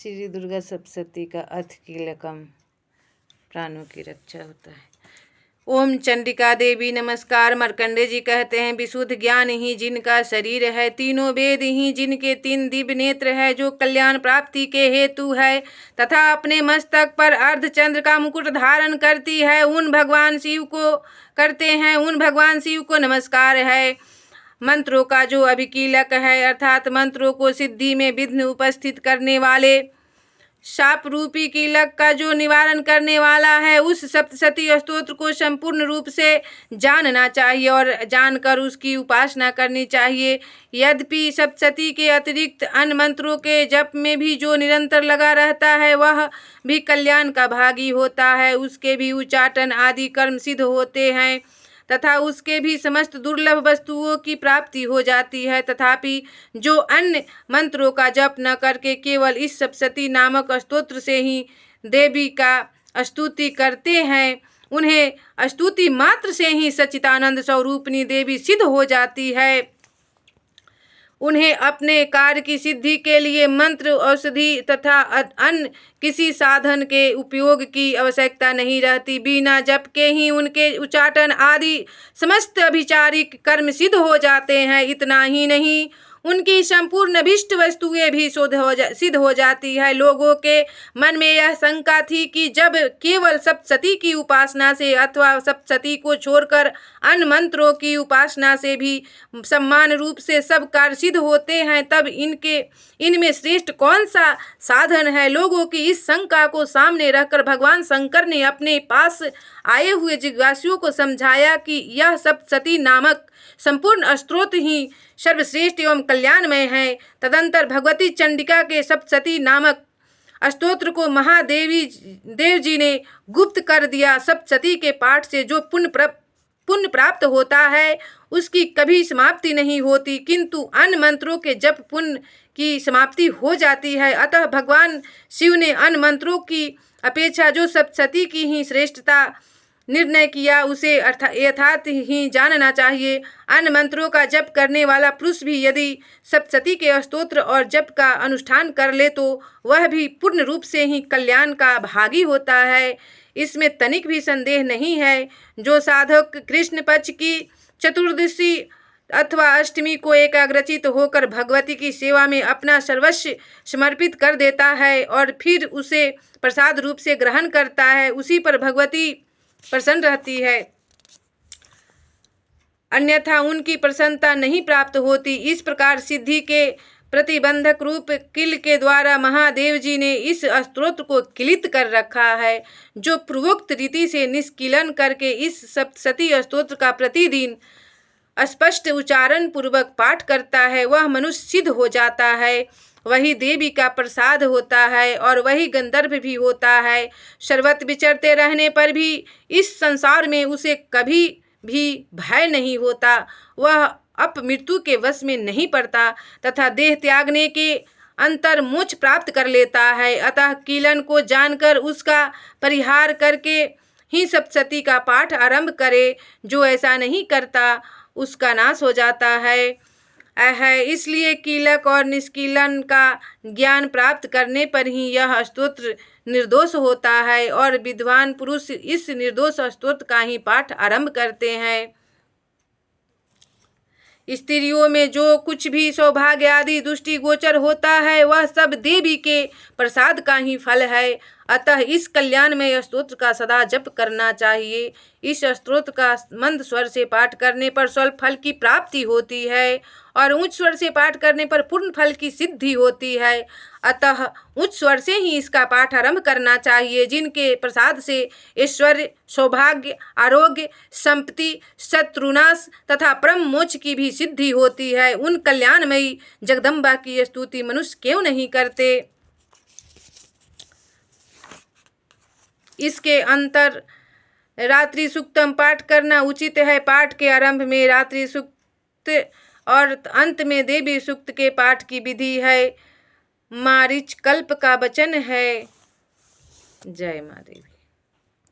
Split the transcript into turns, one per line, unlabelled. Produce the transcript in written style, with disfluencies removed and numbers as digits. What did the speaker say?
श्री दुर्गा सप्तशती का अर्थ कीलकम प्राणों की रक्षा होता है। ओम चंडिका देवी नमस्कार। मार्कंडेय जी कहते हैं, विशुद्ध ज्ञान ही जिनका शरीर है, तीनों वेद ही जिनके तीन दिव्य नेत्र है, जो कल्याण प्राप्ति के हेतु है तथा अपने मस्तक पर अर्धचंद्र का मुकुट धारण करती है, उन भगवान शिव को नमस्कार है। मंत्रों का जो अभिकीलक है, अर्थात मंत्रों को सिद्धि में विघ्न उपस्थित करने वाले, शाप रूपी कीलक का जो निवारण करने वाला है, उस सप्तशती स्तोत्र को संपूर्ण रूप से जानना चाहिए और जानकर उसकी उपासना करनी चाहिए। यद्यपि सप्तशती के अतिरिक्त अन्य मंत्रों के जप में भी जो निरंतर लगा रहता है, वह भी कल्याण का भागी होता है। उसके भी उच्चाटन आदि कर्म सिद्ध होते हैं तथा उसके भी समस्त दुर्लभ वस्तुओं की प्राप्ति हो जाती है। तथापि जो अन्य मंत्रों का जप न करके केवल इस सप्तशती नामक स्तोत्र से ही देवी का स्तुति करते हैं, उन्हें स्तुति मात्र से ही सच्चिदानंद स्वरूपिणी देवी सिद्ध हो जाती है। उन्हें अपने कार्य की सिद्धि के लिए मंत्र, औषधि तथा अन्य किसी साधन के उपयोग की आवश्यकता नहीं रहती। बिना जप के ही उनके उच्चाटन आदि समस्त अभिचारिक कर्म सिद्ध हो जाते हैं। इतना ही नहीं, उनकी संपूर्ण अभिष्ट वस्तुएं भी सिद्ध हो जाती है। लोगों के मन में यह शंका थी कि जब केवल सप्तशती की उपासना से अथवा सप्तशती को छोड़कर अन्य मंत्रों की उपासना से भी समान रूप से सब कार्य सिद्ध होते हैं, तब इनमें श्रेष्ठ कौन सा साधन है। लोगों की इस शंका को सामने रखकर भगवान शंकर ने अपने पास आए हुए जिज्ञासुओं को समझाया कि यह सप्तशती नामक संपूर्ण स्तोत्र ही सर्वश्रेष्ठ एवं कल्याणमय है। तदंतर भगवती चंडिका के सप्तशती नामक स्तोत्र को देव जी ने गुप्त कर दिया। सप्तशती के पाठ से जो पुण्य प्राप्त होता है, उसकी कभी समाप्ति नहीं होती, किंतु अन्य मंत्रों के जप पुण्य की समाप्ति हो जाती है। अतः भगवान शिव ने अन्य मंत्रों की अपेक्षा जो सप्तशती की ही श्रेष्ठता निर्णय किया, उसे यथार्थ ही जानना चाहिए। अन्य मंत्रों का जप करने वाला पुरुष भी यदि सप्तशती के स्तोत्र और जप का अनुष्ठान कर ले, तो वह भी पूर्ण रूप से ही कल्याण का भागी होता है। इसमें तनिक भी संदेह नहीं है। जो साधक कृष्ण पक्ष की चतुर्दशी अथवा अष्टमी को एकाग्रचित होकर भगवती की सेवा में अपना सर्वस्व समर्पित कर देता है और फिर उसे प्रसाद रूप से ग्रहण करता है, उसी पर भगवती प्रसन्न रहती है, अन्यथा उनकी प्रसन्नता नहीं प्राप्त होती। इस प्रकार सिद्धि के प्रतिबंधक रूप किल के द्वारा महादेव जी ने इस स्तोत्र को किलित कर रखा है। जो पूर्वोक्त रीति से निष्किलन करके इस सप्तशती स्तोत्र का प्रतिदिन स्पष्ट उच्चारण पूर्वक पाठ करता है, वह मनुष्य सिद्ध हो जाता है, वही देवी का प्रसाद होता है और वही गंधर्व भी होता है। सर्वत्र विचरते रहने पर भी इस संसार में उसे कभी भी भय नहीं होता, वह अपमृत्यु के वश में नहीं पड़ता तथा देह त्यागने के अंतर मोक्ष प्राप्त कर लेता है। अतः कीलन को जानकर उसका परिहार करके ही सप्तशती का पाठ आरंभ करे। जो ऐसा नहीं करता, उसका नाश हो जाता है। इसलिए कीलक और निष्कीलन का ज्ञान प्राप्त करने पर ही यह स्तोत्र निर्दोष होता है और विद्वान पुरुष इस निर्दोष स्तोत्र का ही पाठ आरंभ करते हैं। स्त्रियों में जो कुछ भी सौभाग्य आदि दृष्टि गोचर होता है, वह सब देवी के प्रसाद का ही फल है। अतः इस कल्याणमय स्तोत्र का सदा जप करना चाहिए। इस स्तोत्र का मंद स्वर से पाठ करने पर स्वल्प फल की प्राप्ति होती है और उच्च स्वर से पाठ करने पर पूर्ण फल की सिद्धि होती है। अतः उच्च स्वर से ही इसका पाठ आरंभ करना चाहिए। जिनके प्रसाद से ऐश्वर्य, सौभाग्य, आरोग्य, संपत्ति, शत्रुनाश तथा परम मोक्ष की भी सिद्धि होती है, उन कल्याणमयी जगदम्बा की स्तुति मनुष्य क्यों नहीं करते। इसके अंतर रात्रि सूक्तम पाठ करना उचित है। पाठ के आरंभ में रात्रि सूक्त और अंत में देवी सूक्त के पाठ की विधि है। मारीच कल्प का वचन है। जय माँ देवी।